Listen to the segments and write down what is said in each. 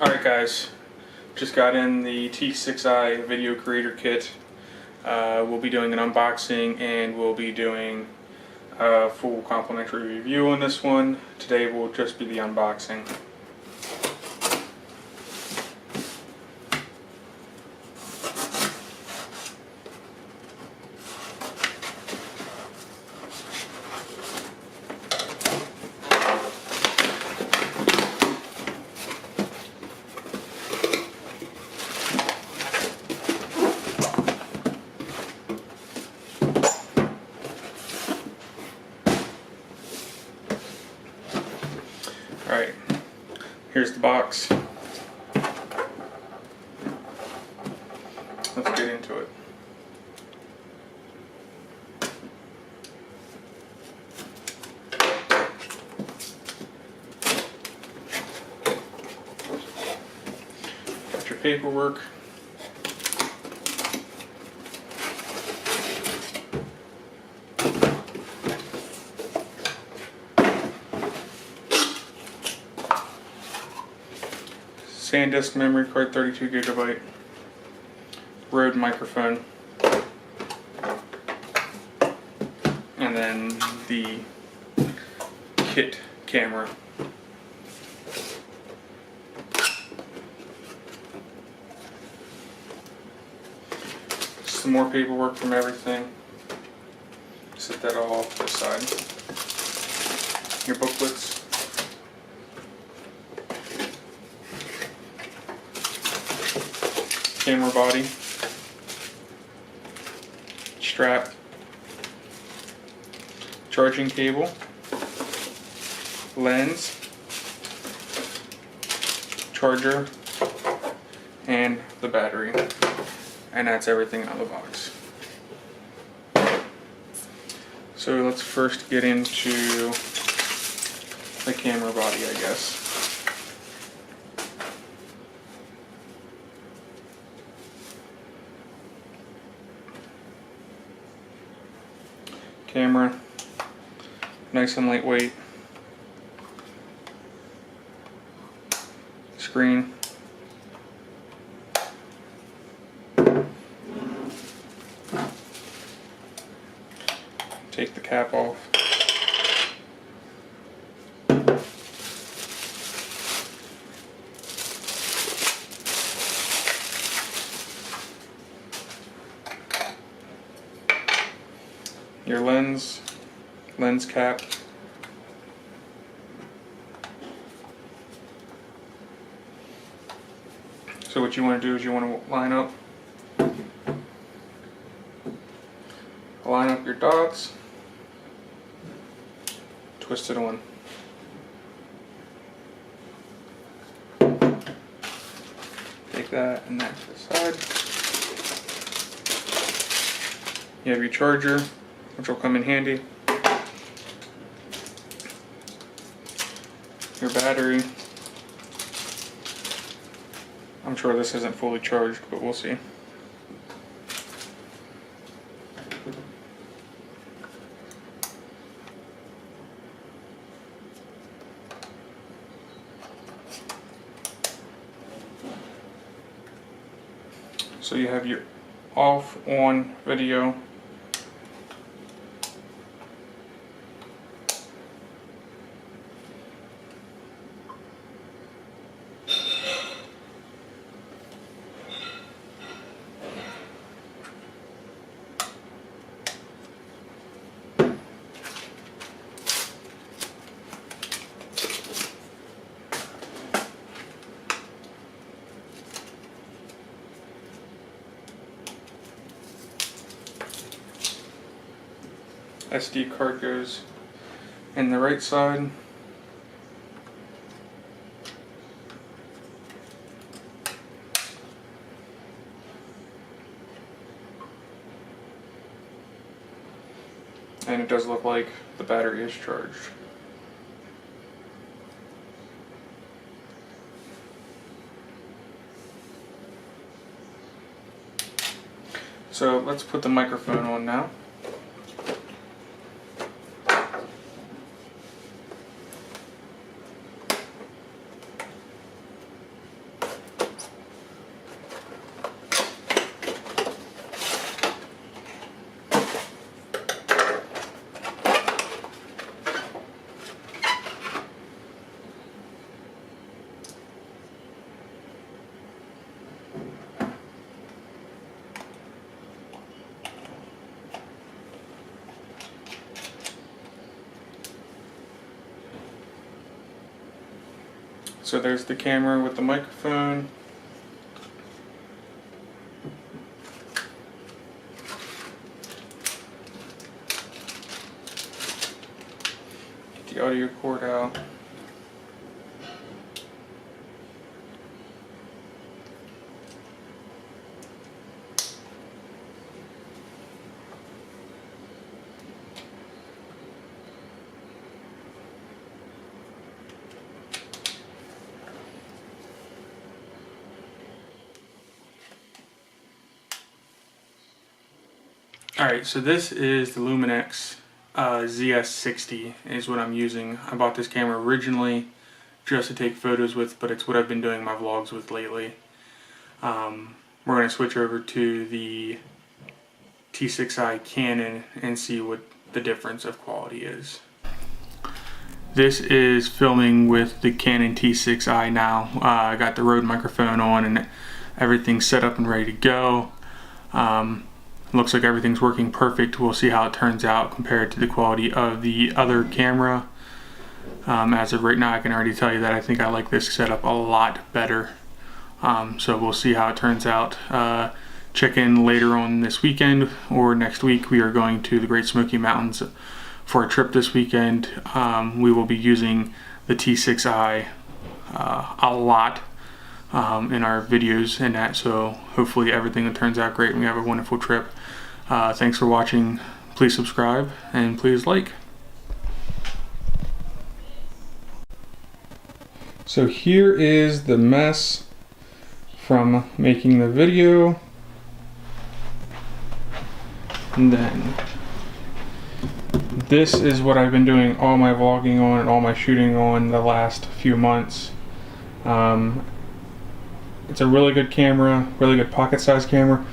Alright guys, just got in the T6I video creator kit. We'll be doing an unboxing and we'll be doing a full complimentary review on this one. Today will just be the unboxing. Alright, here's the box. Let's get into it. Got your paperwork. SanDisk memory card, 32 gigabyte, Rode microphone, and then the kit camera. Some more paperwork from everything. Set that all off to the side. Your booklets. Camera body, strap, charging cable, lens, charger, and the battery. And that's everything out of the box. So let's first get into the camera body, I guess. Camera, nice and lightweight. Screen. Take the cap off. Your lens cap, so what you want to do is you want to line up your dots, twist it on. Take that and that to the side. You have your charger, which will come in handy. Your battery. I'm sure this isn't fully charged, but we'll see. So you have your off, on video. SD card goes in the right side. And it does look like the battery is charged. So let's put the microphone on now. So there's the camera with the microphone. Get the audio cord out. Alright, so this is the Lumix ZS60 is what I'm using. I bought this camera originally just to take photos with, but it's what I've been doing my vlogs with lately. We're going to switch over to the T6I Canon and see what the difference of quality is. This is filming with the Canon T6I now. I got the Rode microphone on and everything's set up and ready to go. Looks like everything's working perfect. We'll see how it turns out compared to the quality of the other camera. As of right now, I can already tell you that I think I like this setup a lot better. So we'll see how it turns out. Check in later on this weekend or next week. We are going to the Great Smoky Mountains for a trip this weekend. We will be using the T6I a lot in our videos and that, so hopefully everything turns out great and we have a wonderful trip. Thanks for watching. Please subscribe and please like. So here is the mess from making the video, and then this is what I've been doing all my vlogging on and all my shooting on the last few months. It's a really good camera, really good pocket-sized camera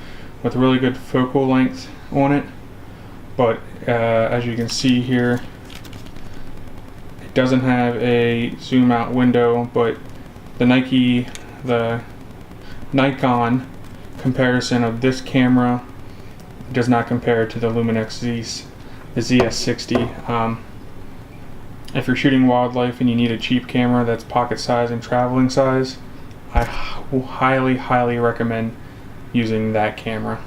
with really good focal length on it. But as you can see here, it doesn't have a zoom out window, but the Nikon comparison of this camera does not compare to the Lumix the ZS60. If you're shooting wildlife and you need a cheap camera that's pocket size and traveling size, I highly recommend using that camera.